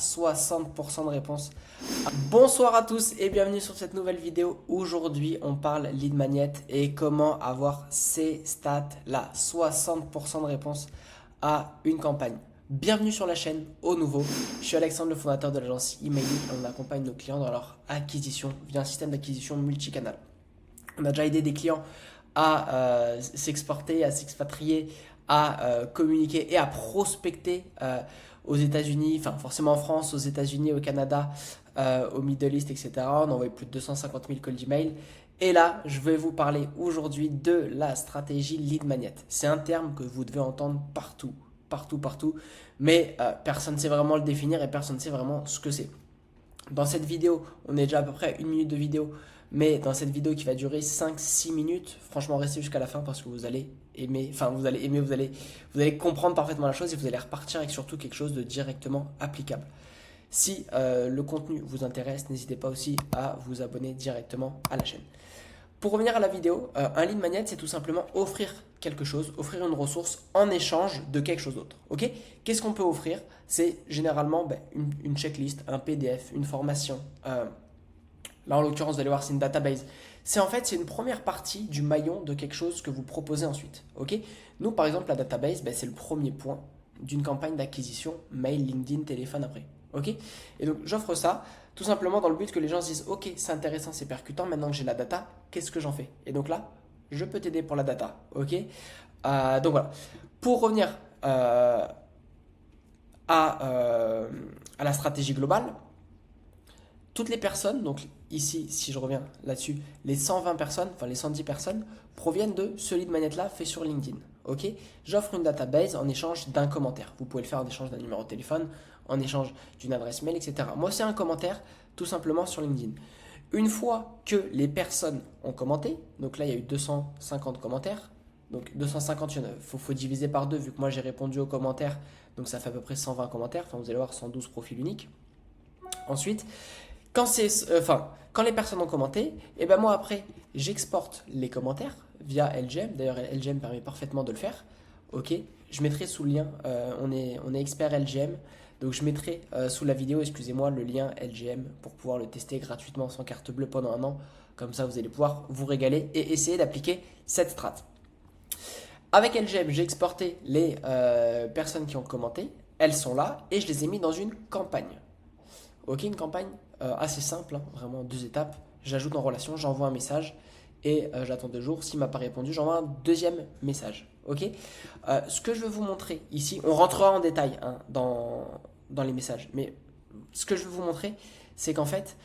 60% de réponses. Bonsoir à tous et bienvenue sur cette nouvelle vidéo. Aujourd'hui, on parle lead magnet et comment avoir ces stats-là. 60% de réponses à une campagne. Bienvenue sur la chaîne, au nouveau. Je suis Alexandre, le fondateur de l'agence Emailing et on accompagne nos clients dans leur acquisition via un système d'acquisition multicanal. On a déjà aidé des clients à s'exporter, à s'expatrier, à communiquer et à prospecter aux États-Unis, enfin forcément en France, aux États-Unis, au Canada, au Middle East, etc. On a envoyé plus de 250 000 cold email. Et là, je vais vous parler aujourd'hui de la stratégie lead magnet. C'est un terme que vous devez entendre partout, partout, partout, mais personne ne sait vraiment le définir et personne ne sait vraiment ce que c'est. Dans cette vidéo, on est déjà à peu près à 1 minute de vidéo, mais dans cette vidéo qui va durer 5-6 minutes, franchement restez jusqu'à la fin parce que vous allez aimer, enfin vous allez aimer, vous allez comprendre parfaitement la chose et vous allez repartir avec surtout quelque chose de directement applicable. Si le contenu vous intéresse, n'hésitez pas aussi à vous abonner directement à la chaîne. Pour revenir à la vidéo, un lead magnet, c'est tout simplement offrir quelque chose, offrir une ressource en échange de quelque chose d'autre. Ok? Qu'est-ce qu'on peut offrir? C'est généralement une checklist, un PDF, une formation. Là, en l'occurrence, vous allez voir, c'est une database. C'est une première partie du maillon de quelque chose que vous proposez ensuite. Ok? Nous, par exemple, la database, c'est le premier point d'une campagne d'acquisition mail, LinkedIn, téléphone après. Ok? Et donc, j'offre ça tout simplement dans le but que les gens se disent ok, c'est intéressant, c'est percutant, maintenant que j'ai la data, qu'est-ce que j'en fais? Et donc là, je peux t'aider pour la data. Ok? Donc voilà. Pour revenir à, euh, à la stratégie globale, toutes les personnes, donc ici, si je reviens là-dessus, les 120 personnes, enfin les 110 personnes, proviennent de ce lead magnet-là fait sur LinkedIn. Ok? J'offre une database en échange d'un commentaire. Vous pouvez le faire en échange d'un numéro de téléphone, en échange d'une adresse mail, etc. Moi, c'est un commentaire tout simplement sur LinkedIn. Une fois que les personnes ont commenté, donc là, il y a eu 250 commentaires. Donc 250, il faut diviser par deux, vu que moi j'ai répondu aux commentaires, donc ça fait à peu près 120 commentaires. Enfin, vous allez voir 112 profils uniques. Ensuite, quand les personnes ont commenté, et ben moi après, j'exporte les commentaires via LGM. D'ailleurs, LGM permet parfaitement de le faire. Ok, je mettrai sous le lien, on est expert LGM, donc je mettrai sous la vidéo, excusez-moi, le lien LGM pour pouvoir le tester gratuitement sans carte bleue pendant 1 an. Comme ça, vous allez pouvoir vous régaler et essayer d'appliquer cette strat. Avec LGM, j'ai exporté les personnes qui ont commenté. Elles sont là et je les ai mis dans une campagne. Ok, une campagne assez simple, hein, vraiment 2 étapes. J'ajoute en relation, j'envoie un message et j'attends 2 jours. S'il m'a pas répondu, j'envoie un deuxième message. Ok. Ce que je veux vous montrer ici, on rentrera en détail hein, dans les messages, mais ce que je veux vous montrer, c'est qu'en fait,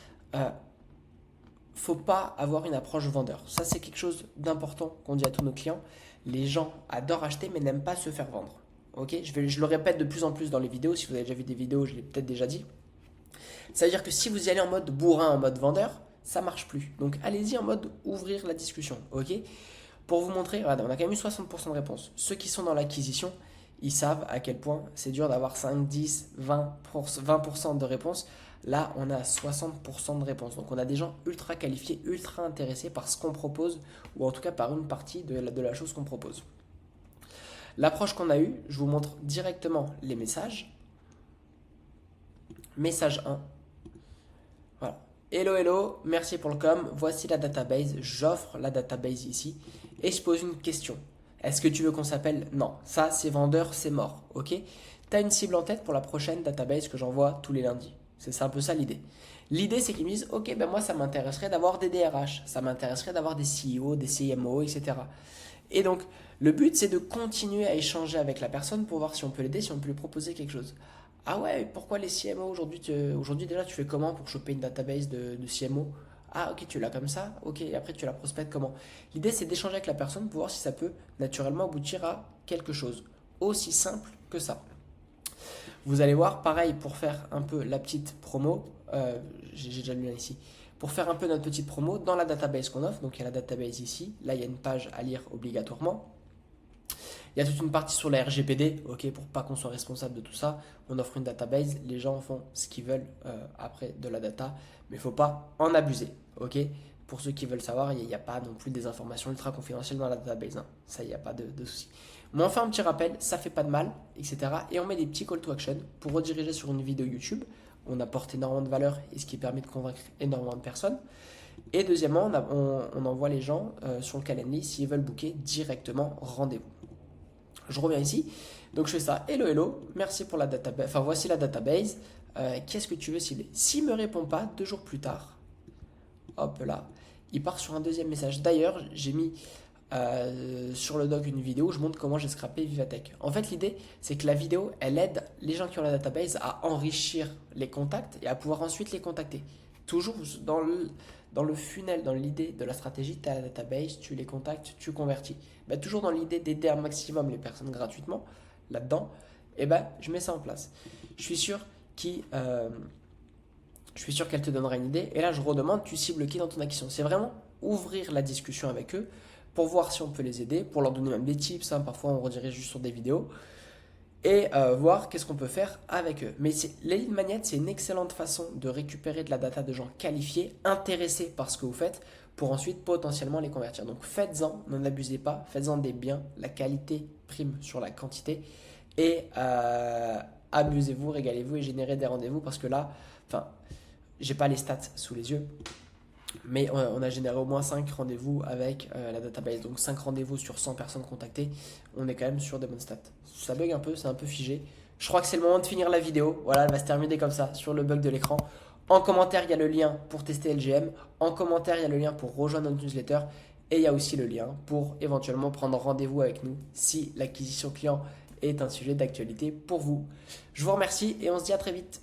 faut pas avoir une approche vendeur. Ça, c'est quelque chose d'important qu'on dit à tous nos clients. Les gens adorent acheter mais n'aiment pas se faire vendre. Ok, je le répète de plus en plus dans les vidéos. Si vous avez déjà vu des vidéos, je l'ai peut-être déjà dit. Ça veut dire que si vous y allez en mode bourrin, en mode vendeur, ça marche plus. Donc allez-y en mode ouvrir la discussion, ok? Pour vous montrer, regardez, on a quand même eu 60% de réponses. Ceux qui sont dans l'acquisition, ils savent à quel point c'est dur d'avoir 5, 10, 20% de réponses. Là, on a 60% de réponses. Donc on a des gens ultra qualifiés, ultra intéressés par ce qu'on propose, ou en tout cas par une partie de la chose qu'on propose. L'approche qu'on a eue, je vous montre directement les messages. Message 1. Voilà. Hello, hello, merci pour le com. Voici la database. J'offre la database ici. Et je pose une question. Est-ce que tu veux qu'on s'appelle? Non. Ça, c'est vendeur, c'est mort. Ok? Tu as une cible en tête pour la prochaine database que j'envoie tous les lundis. C'est un peu ça l'idée. L'idée, c'est qu'ils me disent, ok, ben moi, ça m'intéresserait d'avoir des DRH. Ça m'intéresserait d'avoir des CEO, des CMO, etc. Et donc, le but, c'est de continuer à échanger avec la personne pour voir si on peut l'aider, si on peut lui proposer quelque chose. Ah ouais, pourquoi les CMO aujourd'hui déjà tu fais comment pour choper une database de CMO? Ah ok, tu l'as comme ça, ok, et après tu la prospectes comment? L'idée c'est d'échanger avec la personne pour voir si ça peut naturellement aboutir à quelque chose. Aussi simple que ça. Vous allez voir, pareil pour faire un peu la petite promo, j'ai déjà lu là ici, pour faire un peu notre petite promo dans la database qu'on offre, donc il y a la database ici, là il y a une page à lire obligatoirement. Il y a toute une partie sur la RGPD, ok, pour pas qu'on soit responsable de tout ça. On offre une database, les gens font ce qu'ils veulent après de la data, mais il ne faut pas en abuser, ok. Pour ceux qui veulent savoir, il n'y a pas non plus des informations ultra confidentielles dans la database, hein. Ça, il n'y a pas de souci. Mais on fait un petit rappel, ça fait pas de mal, etc. Et on met des petits call to action pour rediriger sur une vidéo YouTube on apporte énormément de valeur et ce qui permet de convaincre énormément de personnes. Et deuxièmement, on envoie les gens sur le Calendly s'ils veulent booker directement rendez-vous. Je reviens ici, donc je fais ça, hello hello, merci pour la database, enfin voici la database, qu'est-ce que tu veux cibler? S'il ne me répond pas, 2 jours plus tard, hop là, il part sur un deuxième message. D'ailleurs, j'ai mis sur le doc une vidéo où je montre comment j'ai scrappé Vivatech. En fait, l'idée, c'est que la vidéo, elle aide les gens qui ont la database à enrichir les contacts et à pouvoir ensuite les contacter. Toujours dans le funnel, dans l'idée de la stratégie, tu as la database, tu les contactes, tu convertis. Bah, toujours dans l'idée d'aider un maximum les personnes gratuitement, là-dedans, et ben, je mets ça en place. Je suis sûr qu'elle te donnera une idée. Et là, je redemande, tu cibles qui dans ton action? C'est vraiment ouvrir la discussion avec eux pour voir si on peut les aider, pour leur donner même des tips. Hein, parfois, on redirige juste sur des vidéos. Et voir qu'est-ce qu'on peut faire avec eux. Mais les lead magnets, c'est une excellente façon de récupérer de la data de gens qualifiés, intéressés par ce que vous faites, pour ensuite potentiellement les convertir. Donc faites-en, n'en abusez pas, faites-en des biens, la qualité prime sur la quantité. Et amusez-vous, régalez-vous et générez des rendez-vous parce que là, enfin, j'ai pas les stats sous les yeux, mais on a généré au moins 5 rendez-vous avec la database. Donc 5 rendez-vous sur 100 personnes contactées, on est quand même sur des bonnes stats. Ça bug un peu, c'est un peu figé. Je crois que c'est le moment de finir la vidéo. Voilà, elle va se terminer comme ça sur le bug de l'écran. En commentaire, il y a le lien pour tester LGM. En commentaire, il y a le lien pour rejoindre notre newsletter. Et il y a aussi le lien pour éventuellement prendre rendez-vous avec nous si l'acquisition client est un sujet d'actualité pour vous. Je vous remercie et on se dit à très vite.